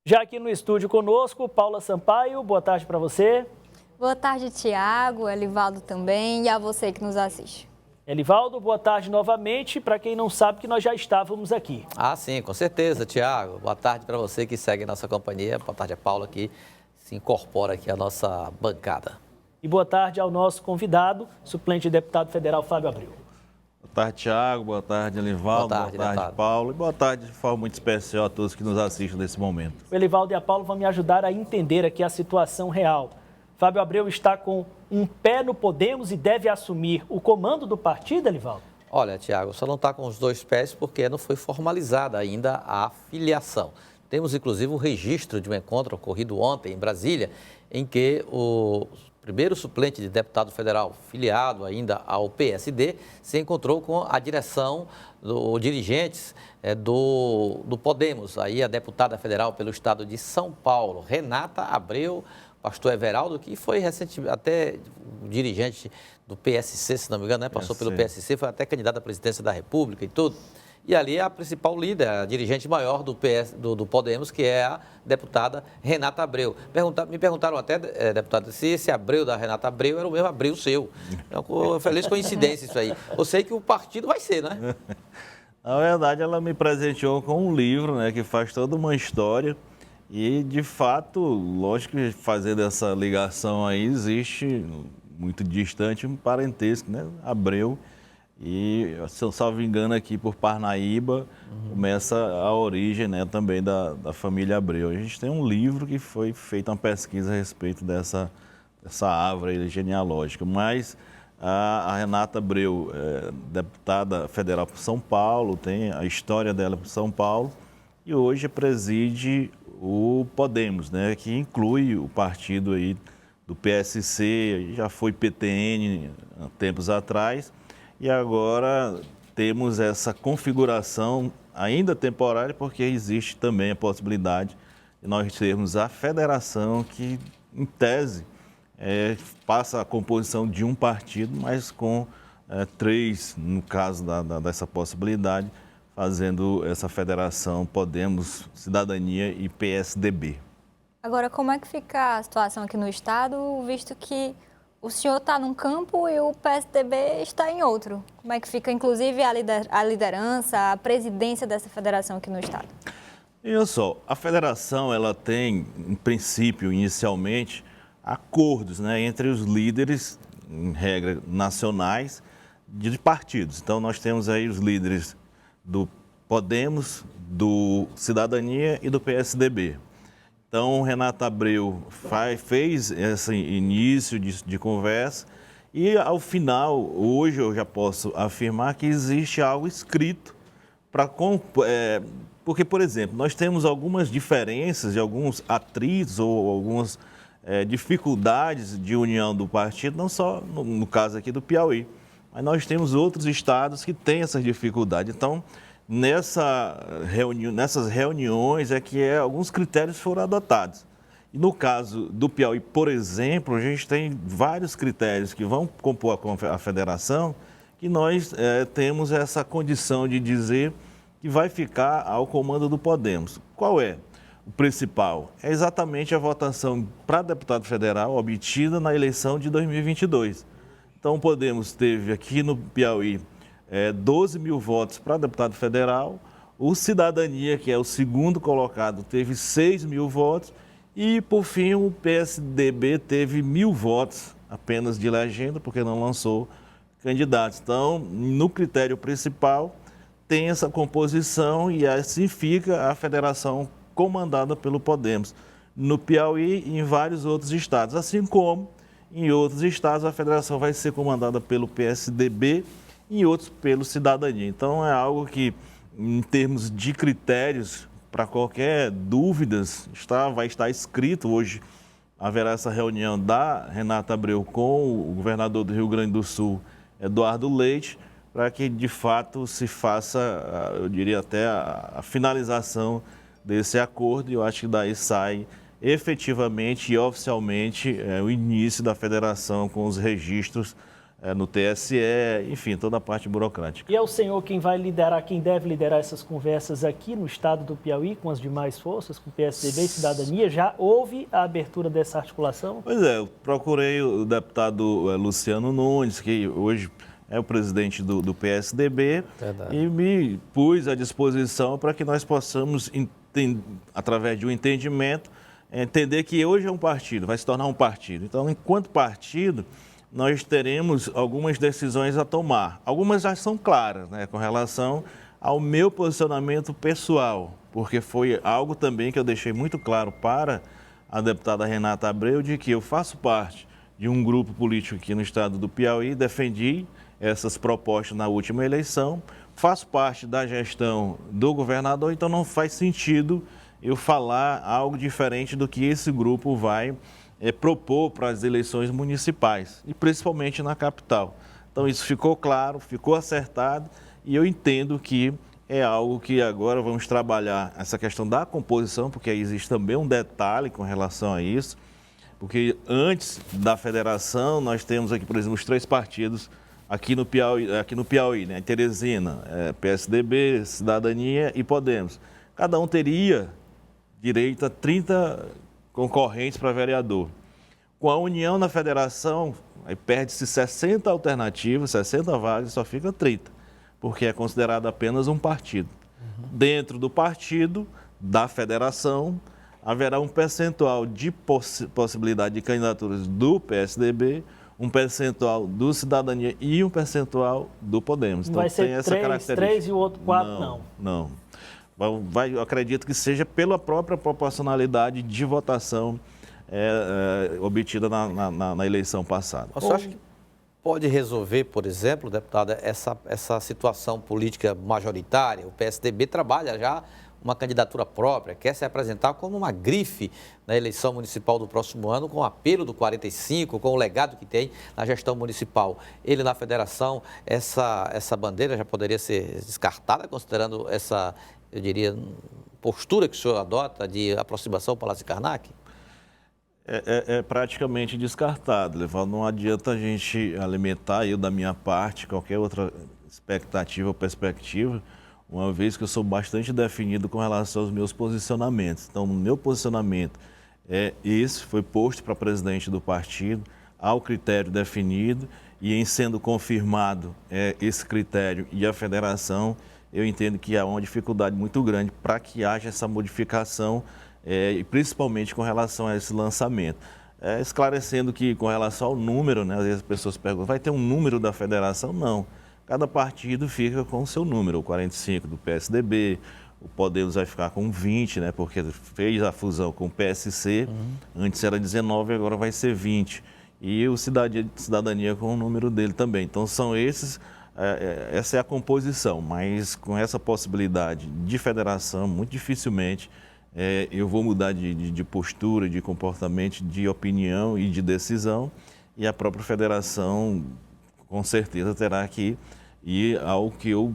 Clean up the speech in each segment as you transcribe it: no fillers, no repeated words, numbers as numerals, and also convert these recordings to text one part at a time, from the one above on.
Já aqui no estúdio conosco, Paula Sampaio, boa tarde para você. Boa tarde, Tiago, Elivaldo também e a você que nos assiste. Elivaldo, boa tarde novamente. Para quem não sabe que nós já estávamos aqui. Ah, sim, com certeza, Tiago. Boa tarde para você que segue a nossa companhia. Boa tarde a Paula que se incorpora aqui à nossa bancada. E boa tarde ao nosso convidado, suplente deputado federal Fábio Abreu. Boa tarde, Tiago. Boa tarde, Elivaldo. Boa tarde, Paulo. E boa tarde de forma muito especial a todos que nos assistem nesse momento. O Elivaldo e a Paula vão me ajudar a entender aqui a situação real. Fábio Abreu está com um pé no Podemos e deve assumir o comando do partido, Elivaldo? Olha, Tiago, só não está com os dois pés porque não foi formalizada ainda a filiação. Temos, inclusive, um registro de um encontro ocorrido ontem em Brasília, em que o primeiro suplente de deputado federal filiado ainda ao PSD se encontrou com a direção, dirigentes do Podemos. Aí a deputada federal pelo estado de São Paulo, Renata Abreu, pastor Everaldo, que foi recentemente até dirigente do PSC, se não me engano, né? Passou pelo PSC, foi até candidato à presidência da República e tudo. E ali a principal líder, a dirigente maior do Podemos, que é a deputada Renata Abreu. Me perguntaram até, deputada, se esse Abreu da Renata Abreu era o mesmo Abreu seu. É uma feliz coincidência isso aí. Eu sei que o partido vai ser, né? Na verdade, ela me presenteou com um livro, né, que faz toda uma história. E, de fato, lógico que fazendo essa ligação aí, existe muito distante um parentesco, né? Abreu. E, se eu salvo engano, aqui por Parnaíba, começa a origem, né, também da família Abreu. A gente tem um livro que foi feita uma pesquisa a respeito dessa árvore genealógica. Mas a Renata Abreu, deputada federal por São Paulo, tem a história dela por São Paulo, e hoje preside o Podemos, né, que inclui o partido aí do PSC, já foi PTN há tempos atrás, e agora temos essa configuração ainda temporária, porque existe também a possibilidade de nós termos a federação que, em tese, passa a composição de um partido, mas com três, no caso dessa possibilidade, fazendo essa federação Podemos, Cidadania e PSDB. Agora, como é que fica a situação aqui no estado, visto que o senhor está num campo e o PSDB está em outro? Como é que fica, inclusive, a liderança, a presidência dessa federação aqui no estado? Olha só, a federação ela tem, em princípio, inicialmente, acordos, né, entre os líderes, em regra, nacionais, de partidos. Então, nós temos aí os líderes do Podemos, do Cidadania e do PSDB. Então, Renata Abreu fez esse início de conversa e, ao final, hoje eu já posso afirmar que existe algo escrito para... porque, por exemplo, nós temos algumas diferenças de alguns atritos ou algumas dificuldades de união do partido, não só no caso aqui do Piauí, mas nós temos outros estados que têm essas dificuldades. Então, nessas reuniões alguns critérios foram adotados. E no caso do Piauí, por exemplo, a gente tem vários critérios que vão compor a federação, que nós temos essa condição de dizer que vai ficar ao comando do Podemos. Qual é o principal? É exatamente a votação para deputado federal obtida na eleição de 2022. Então, o Podemos teve aqui no Piauí 12 mil votos para deputado federal, o Cidadania, que é o segundo colocado, teve 6 mil votos e, por fim, o PSDB teve 1.000 votos apenas de legenda, porque não lançou candidatos. Então, no critério principal, tem essa composição e assim fica a federação comandada pelo Podemos no Piauí e em vários outros estados, assim como em outros estados a federação vai ser comandada pelo PSDB e outros pelo Cidadania. Então, é algo que, em termos de critérios, para qualquer dúvidas, vai estar escrito. Hoje haverá essa reunião da Renata Abreu com o governador do Rio Grande do Sul, Eduardo Leite, para que, de fato, se faça, eu diria até, a finalização desse acordo. E eu acho que daí sai efetivamente e oficialmente o início da federação com os registros no TSE, enfim, toda a parte burocrática. E é o senhor quem vai liderar, quem deve liderar essas conversas aqui no estado do Piauí com as demais forças, com o PSDB e Cidadania? Já houve a abertura dessa articulação? Pois é, eu procurei o deputado Luciano Nunes, que hoje é o presidente do PSDB, Verdade. e me pus à disposição para que nós possamos, através de um entendimento, entender que hoje é um partido, vai se tornar um partido. Então, enquanto partido, nós teremos algumas decisões a tomar. Algumas já são claras, né, com relação ao meu posicionamento pessoal, porque foi algo também que eu deixei muito claro para a deputada Renata Abreu, de que eu faço parte de um grupo político aqui no estado do Piauí, defendi essas propostas na última eleição, faço parte da gestão do governador, então não faz sentido eu falar algo diferente do que esse grupo vai propor para as eleições municipais, e principalmente na capital. Então isso ficou claro, ficou acertado, e eu entendo que é algo que agora vamos trabalhar essa questão da composição, porque aí existe também um detalhe com relação a isso, porque antes da federação nós temos aqui, por exemplo, os 3 partidos aqui no Piauí, né? Teresina, PSDB, Cidadania e Podemos. Cada um teria direito a 30 concorrentes para vereador. Com a união na federação, aí perde-se 60 alternativas, 60 vagas, só fica 30, porque é considerado apenas um partido. Dentro do partido, da federação, haverá um percentual de possibilidade de candidaturas do PSDB, um percentual do Cidadania e um percentual do Podemos. Então, vai ser essa característica. 3 e o outro 4 não. Não. Eu acredito que seja pela própria proporcionalidade de votação obtida na eleição passada. Você acha que pode resolver, por exemplo, deputada, essa situação política majoritária? O PSDB trabalha já uma candidatura própria, quer se apresentar como uma grife na eleição municipal do próximo ano, com o apelo do 45, com o legado que tem na gestão municipal. Ele na federação, essa bandeira já poderia ser descartada, considerando essa, eu diria, postura que o senhor adota de aproximação ao Palácio Karnak? É praticamente descartado, Levaldo. Não adianta a gente alimentar, eu da minha parte, qualquer outra expectativa ou perspectiva, uma vez que eu sou bastante definido com relação aos meus posicionamentos. Então, o meu posicionamento foi posto para presidente do partido, ao critério definido, e em sendo confirmado esse critério e a federação, eu entendo que há uma dificuldade muito grande para que haja essa modificação, e principalmente com relação a esse lançamento. Esclarecendo que com relação ao número, né, às vezes as pessoas perguntam, vai ter um número da federação? Não. Cada partido fica com o seu número, o 45 do PSDB, o Podemos vai ficar com 20, né, porque fez a fusão com o PSC, antes era 19, agora vai ser 20. E o Cidadania com o número dele também. Então são esses, essa é a composição, mas com essa possibilidade de federação, muito dificilmente eu vou mudar de postura, de comportamento, de opinião e de decisão, e a própria federação com certeza terá que ir ao que eu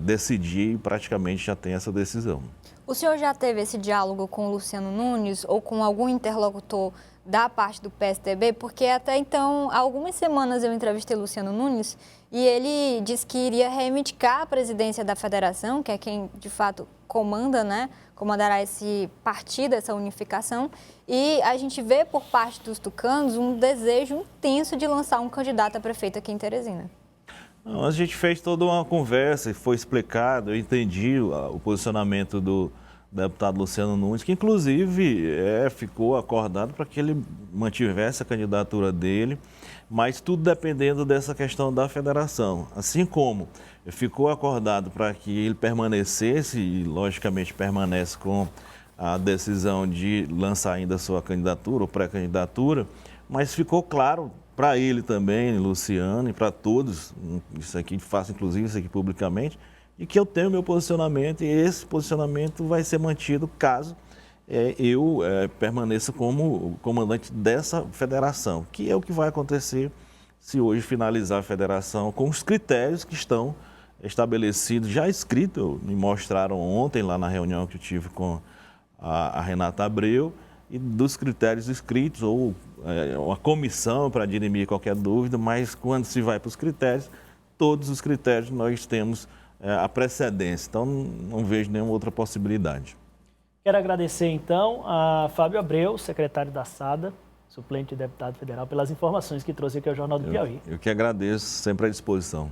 decidi e praticamente já tem essa decisão. O senhor já teve esse diálogo com o Luciano Nunes ou com algum interlocutor da parte do PSDB? Porque até então, há algumas semanas eu entrevistei o Luciano Nunes e ele disse que iria reivindicar a presidência da federação, que é quem de fato comanda, né? Comandará esse partido, essa unificação. E a gente vê por parte dos tucanos um desejo intenso de lançar um candidato a prefeito aqui em Teresina. Não, a gente fez toda uma conversa e foi explicado, eu entendi o posicionamento do deputado Luciano Nunes, que inclusive ficou acordado para que ele mantivesse a candidatura dele, mas tudo dependendo dessa questão da federação. Assim como ficou acordado para que ele permanecesse, e logicamente permanece com a decisão de lançar ainda a sua candidatura ou pré-candidatura, mas ficou claro para ele também, Luciano, e para todos, isso aqui, faço inclusive isso aqui publicamente, e que eu tenho meu posicionamento, e esse posicionamento vai ser mantido caso eu permaneça como comandante dessa federação, que é o que vai acontecer se hoje finalizar a federação com os critérios que estão estabelecidos, já escritos, me mostraram ontem lá na reunião que eu tive com a Renata Abreu, e dos critérios escritos ou uma comissão para dirimir qualquer dúvida, mas quando se vai para os critérios, todos os critérios nós temos a precedência. Então, não vejo nenhuma outra possibilidade. Quero agradecer, então, a Fábio Abreu, secretário da SADA, suplente de deputado federal, pelas informações que trouxe aqui ao Jornal do Piauí. Eu que agradeço, sempre à disposição.